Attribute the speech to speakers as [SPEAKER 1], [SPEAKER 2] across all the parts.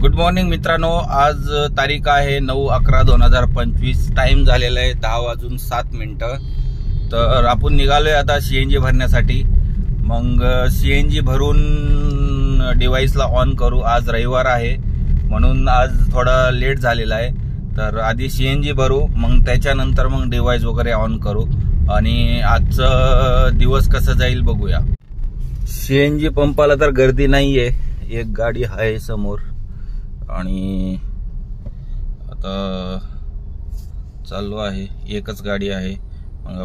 [SPEAKER 1] Good morning मित्रांनो, आज तारीख आहे 9/11/2025. टाइम झालेला आहे 10:07. तर आपण निघालोय आता सीएनजी भरण्यासाठी. मग सीएनजी भरून डिव्हाइसला ऑन करू. आज रविवार आहे म्हणून आज थोडा लेट झालेला आहे. तर आधी सीएनजी भरू, मग त्याच्यानंतर मग डिव्हाइस वगैरे ऑन करू आणि आजचा दिवस कसं जाईल बघूया. सीएनजी पंपाला तर गर्दी नाहीये, एक गाडी आहे समोर आणि आता चाललो आहे. एकच गाडी आहे, मग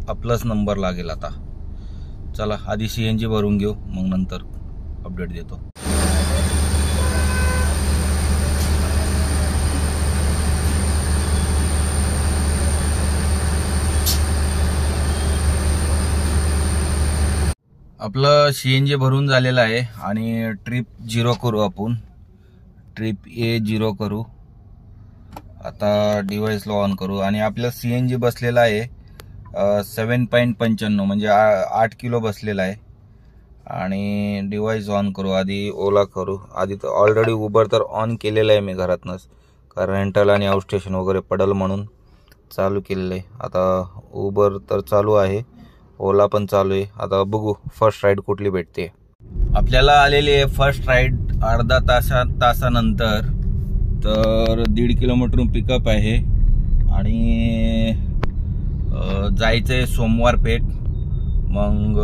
[SPEAKER 1] आपलाच नंबर लागेल. आता चला आधी सीएनजी भरून घेऊ, मग नंतर अपडेट देतो. आपलं सीएनजी भरून झालेलं आहे आणि ट्रिप 0 करू. आपण ट्रिप A0 करू. आता डिव्हाइसला ऑन करू आणि आपलं सीएनजी बसलेला आहे 7.95 म्हणजे 8 किलो बसलेला आहे. आणि डिव्हाइस ऑन करू. आधी ओला करू. आधी तर ऑलरेडी उबर तर ऑन केलेलं आहे मी घरातनंच, कारण रेंटल आणि आउट स्टेशन वगैरे पडल म्हणून चालू केलेलं आहे. आता उबर तर चालू आहे, ओला पण चालू आहे. आता बघू फर्स्ट राईड कुठली भेटते. आपल्याला आलेली आहे फर्स्ट राईड अर्धा तासानंतर. तर 1.5 किलोमीटर पिकअप आहे आणि जायचंय सोमवार पेठ. मग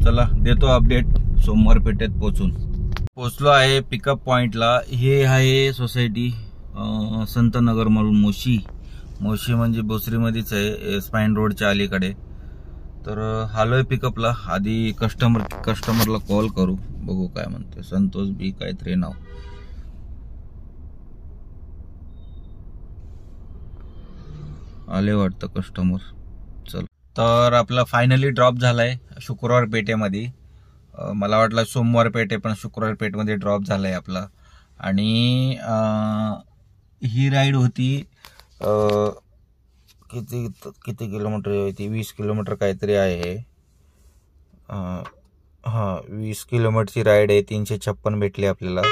[SPEAKER 1] चला देतो अपडेट. सोमवार पेठेत पोचलो आहे पिकअप पॉइंटला. हे आहे सोसायटी संतनगर म्हणून मोशी म्हणजे भोसरीमध्येच आहे, स्पाईन रोडच्या अलीकडे. तर हालोय पिकअपला. आधी कस्टमरला कॉल करू, बघू काय म्हणते. संतोष बी काहीतरी नाव. आले वाटतं कस्टमर. चल, तर आपला फायनली ड्रॉप झालाय शुक्रवार पेठेमध्ये. मला वाटलं सोमवार पेठ आहे, पण शुक्रवार पेठमध्ये ड्रॉप झालाय आपला. आणि ही राईड होती किती किलोमीटर होती? 20 किलोमीटर काहीतरी आहे. 20 किलोमीटरची राईड आहे. 356 भेटली आपल्याला.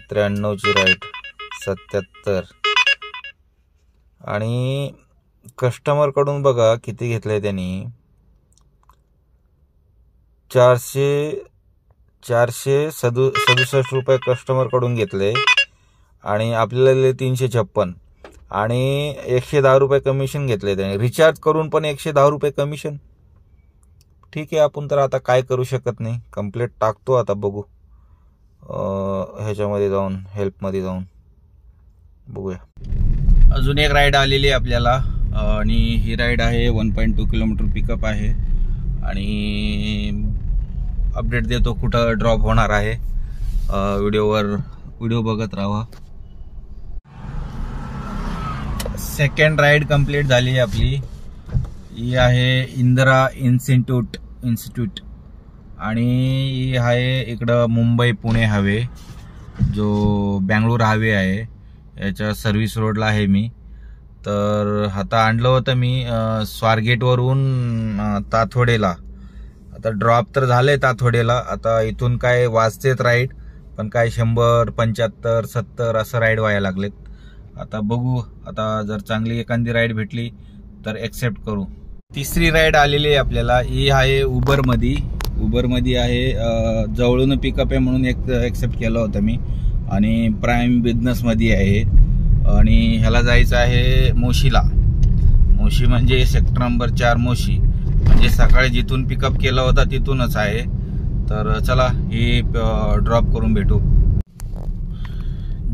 [SPEAKER 1] 93ची राईड 77. आणि कस्टमर कडून बघा किती घेतलंय त्यांनी. 467 रुपये कस्टमर कडून घेतले आणि आपल्याला 356 आणि 110 रुपये कमिशन घेतले त्याने. रिचार्ज करून पण 110 रुपये कमिशन. ठीक आहे, आपण तर आता काय करू शकत नाही. कंप्लेंट टाकतो आता, बघू ह्याच्यामध्ये जाऊन हेल्पमध्ये जाऊन बघूया. अजून एक राईड आलेली आहे आपल्याला आणि ही राईड आहे 1.2 किलोमीटर पिकअप आहे. आणि अपडेट देतो कुठं ड्रॉप होणार आहे. व्हिडिओ बघत राहा. सेकंड राईड कंप्लीट झाली आहे आपली. ही आहे इंदिरा इन्स्टिट्यूट आणि ही आहे इकडं मुंबई पुणे हायवे, जो बँगलोर हायवे आहे. याच्या सर्व्हिस रोडला आहे मी. तर आता आणलं होतं मी स्वारगेटवरून ताथोडेला. आता ड्रॉप तर झालंय ताथोडेला. आता इथून काय वाजतेत राईड, पण काय 100, 75, 70 असं राईड व्हायला लागलेत. आता बघू, आता जर चांगली एखादी राईड भेटली तर एक्सेप्ट करू. तिसरी राईड आलेली आहे आपल्याला. ही आहे उबरमध्ये आहे. जवळून पिकअप आहे म्हणून एक एक्सेप्ट केलं होतं मी. आणि प्राईम बिझनेसमध्ये आहे आणि ह्याला जायचं आहे मोशी म्हणजे सेक्टर नंबर 4 मोशी. म्हणजे सकाळी जिथून पिकअप केलं होतं तिथूनच आहे. तर चला ही ड्रॉप करून भेटू.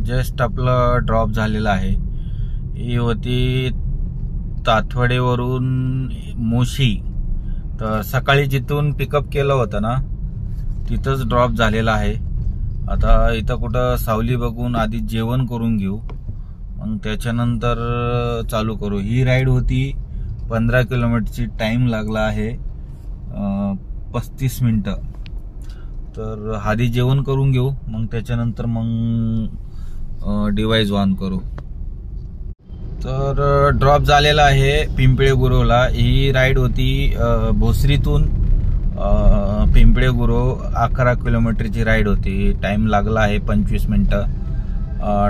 [SPEAKER 1] जस्ट आपलं ड्रॉप झालेलं आहे. ही होती ताथवडेवरून मोशी. तर सकाळी जिथून पिकअप केलं होतं ना तिथंच ड्रॉप झालेला आहे. आता इथं कुठं सावली बघून आधी जेवण करून घेऊ, मग त्याच्यानंतर चालू करू. ही राईड होती 15 किलोमीटरची. टाइम लागला आहे 35 मिनिटं. तर आधी जेवण करून घेऊ, मग त्याच्यानंतर मग डिव्हाइस ऑन करू. तर ड्रॉप झालेला आहे पिंपळे गुरवला. ही राईड होती भोसरीतून पिंपळे गुरु 11 किलोमीटरची राईड होती. टाइम लागला आहे 25 मिनटं.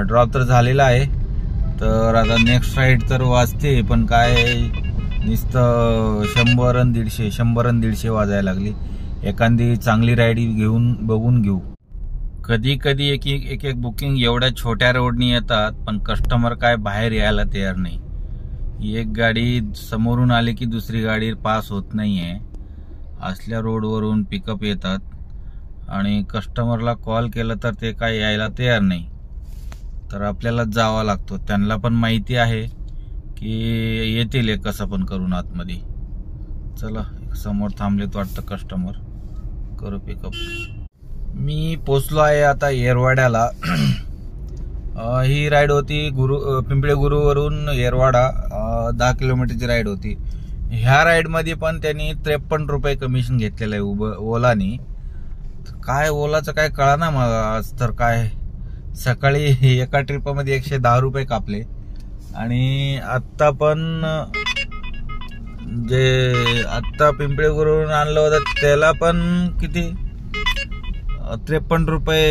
[SPEAKER 1] ड्रॉप तर झालेला आहे. तर आता नेक्स्ट राईड तर वाजते, पण काय नुसतं 100 आणि 150 वाजायला लागली. एखादी चांगली राईड घेऊन बघून घेऊ. कधी कधी एक एक बुकिंग एवढ्या छोट्या रोडनी येतात, पण कस्टमर काय बाहेर यायला तयार नाही. एक गाडी समोरून आली की दुसरी गाडी पास होत नाहीये. असल्या रोडवरून पिकअप येतात आणि कस्टमरला कॉल केला तर ते काय यायला तयार नाही. तर आपल्याला जावं लागतो. त्यांना पण माहिती आहे की येतील कसं पण करून आतमध्ये. चला, समोर थांबलेत वाटतं कस्टमर, करू पिकअप. मी पोचलो आहे आता येरवाड्याला. ही राईड होती पिंपळे गुरुवरून येरवाडा, 10 किलोमीटरची राईड होती. ह्या राईडमध्ये पण त्यांनी 53 रुपये कमिशन घेतलेलं आहे ओलानी. काय ओलाचं काय कळा ना मला. आज तर काय सकाळी एका ट्रिपमध्ये 110 रुपये कापले आणि आत्ता पण जे आत्ता पिंपळे गुरुवरून आणलं होतं त्याला पण किती 53 रुपये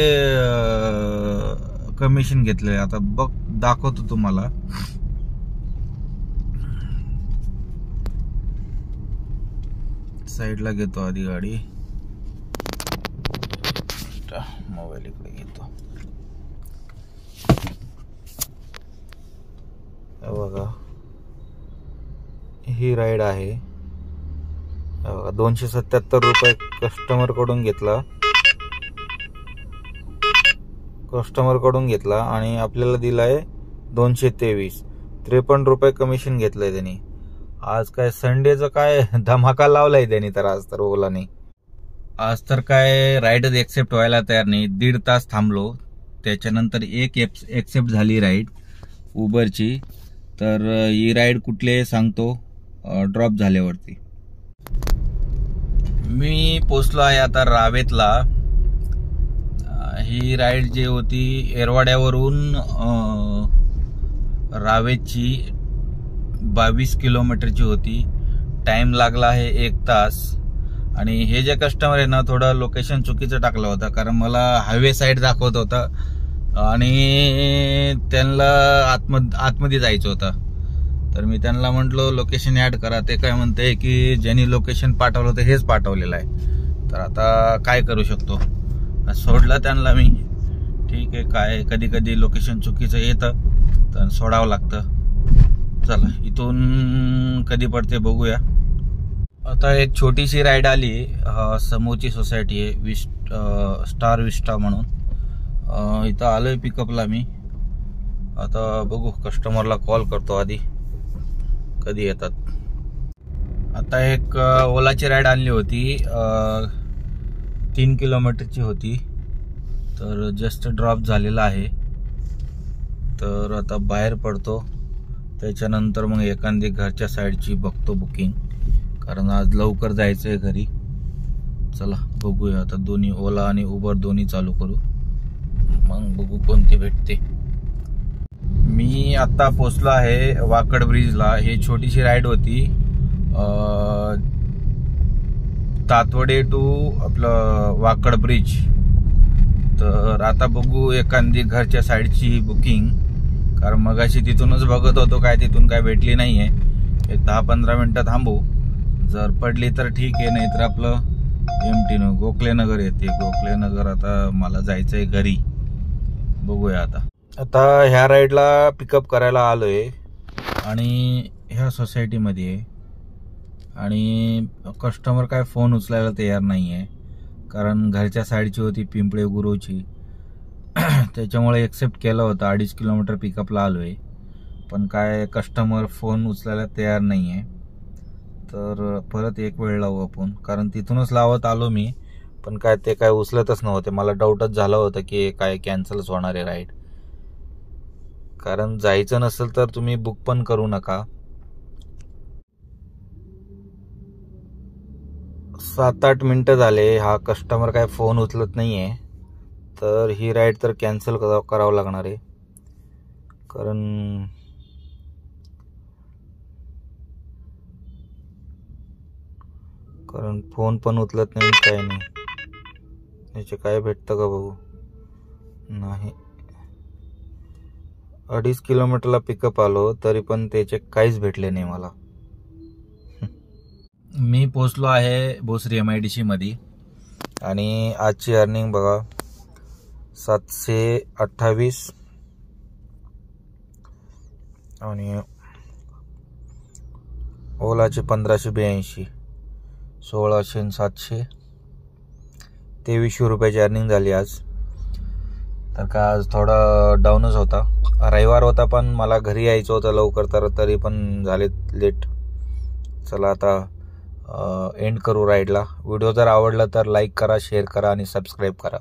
[SPEAKER 1] कमिशन घेतले. आता बघ दाखवतो तुम्हाला. साईडला घेतो आधी गाडी, मोबाईल इकडे घेतो. बघा ही राईड आहे. 277 रुपये कस्टमर कडून घेतला आणि आपल्याला दिलाय 223. 53 रुपये कमिशन घेतलंय त्यांनी. आज काय संडेचं काय धमाका लावलाय त्यांनी. तर आज तर ओलाने आज तर काय राईडच एक्सेप्ट व्हायला तयार नाही. 1.5 तास थांबलो, त्याच्यानंतर एक एक्सेप्ट झाली राईड उबरची. तर ही राईड कुठले सांगतो ड्रॉप झाल्यावरती. मी पोचलो आहे आता रावेतला. ही राईड जी होती येरवाड्यावरून रावेची 22 किलोमीटरची होती. टाइम लागला आहे 1 तास. आणि हे जे कस्टमर आहे ना, थोडं लोकेशन चुकीचं टाकलं होतं, कारण मला हायवे साईड दाखवत होतं आणि त्यांना आतमध्ये जायचं होतं. तर मी त्यांना म्हटलो लोकेशन ऍड करा. ते काय म्हणते की ज्यांनी लोकेशन पाठवलं होतं हेच पाठवलेलं आहे. तर आता काय करू शकतो, सोडलं त्यांना मी. ठीक आहे, काय कधी कधी लोकेशन चुकीचं येतं तर सोडावं लागतं. चला, इथून कधी पडते बघूया. आता एक छोटीशी राईड आली. समोरची सोसायटी आहे स्टार विस्टा म्हणून. इथं आलोय पिकअपला मी. आता बघू, कस्टमरला कॉल करतो आधी कधी येतात. आता एक ओलाची राईड आणली होती, 3 किलोमीटरची होती. तर जस्ट ड्रॉप झालेला आहे. तर आता बाहेर पडतो, त्याच्यानंतर मग एखादी घरच्या साईडची बघतो बुकिंग, कारण आज लवकर जायचं आहे घरी. चला बघूया आता. दोन्ही ओला आणि उबर दोन्ही चालू करू, मग बघू कोणती भेटते. मी आता पोचलो आहे वाकड ब्रिजला. ही छोटीशी राईड होती, तातवडे टू आपलं वाकड ब्रिज. तर आता बघू एखादी घरच्या साईडची बुकिंग, कारण मगाशी तिथूनच बघत होतो, काय तिथून काय भेटली नाहीये. एक 10-15 मिनिटं थांबू, जर पडली तर ठीक आहे, नाहीतर आपलं एमटी गोखलेनगर येते. गोखलेनगर आता मला जायचंय घरी, बघूया आता. आता ह्या राईडला पिकअप करायला आलोय आणि ह्या सोसायटीमध्ये आहे. आणि कस्टमर काय फोन उचलायला तयार नाही आहे, कारण घरच्या साईडची होती पिंपळे गुरुची. त्याच्यामुळे एक्सेप्ट केलं होतं. 2.5 किलोमीटर पिकअपला आलोय, पण काय कस्टमर फोन उचलायला तयार नाही आहे. तर परत एक वेळ लावू आपण, कारण तिथूनच लावत आलो मी, पण काय ते काय उचलतच नव्हते. मला डाऊटच झाला होता की काय कॅन्सलच होणार आहे राईड. कारण जायचं नसेल तर तुम्ही बुक पण करू नका. 7-8 मिनिटं झाले, हा कस्टमर काय फोन उचलत नाहीये. तर ही राईड तर कॅन्सल करावं लागणार आहे, कारण कारण फोन पण उचलत नाही, काय नाही. याचे काय भेटतं का बघू. नाही, 2.5 किलोमीटरला पिकअप आलो तरी पण त्याचे काहीच भेटले नाही मला. मी पोचलो आहे भोसरी MIDC मध्ये आणि आजची अर्निंग बघा 728 आणि ओलाचे 1582, 1600 आणि 700, 2300 रुपयाची अर्निंग झाली आज. तर का आज थोडा डाऊनच होता, रविवार होता, पण मला घरी यायचं होतं लवकर, तर तरी पण झाले लेट. चला आता एंड करू राईडला. व्हिडिओ जर आवडला तर लाईक करा, शेअर करा आणि सबस्क्राईब करा.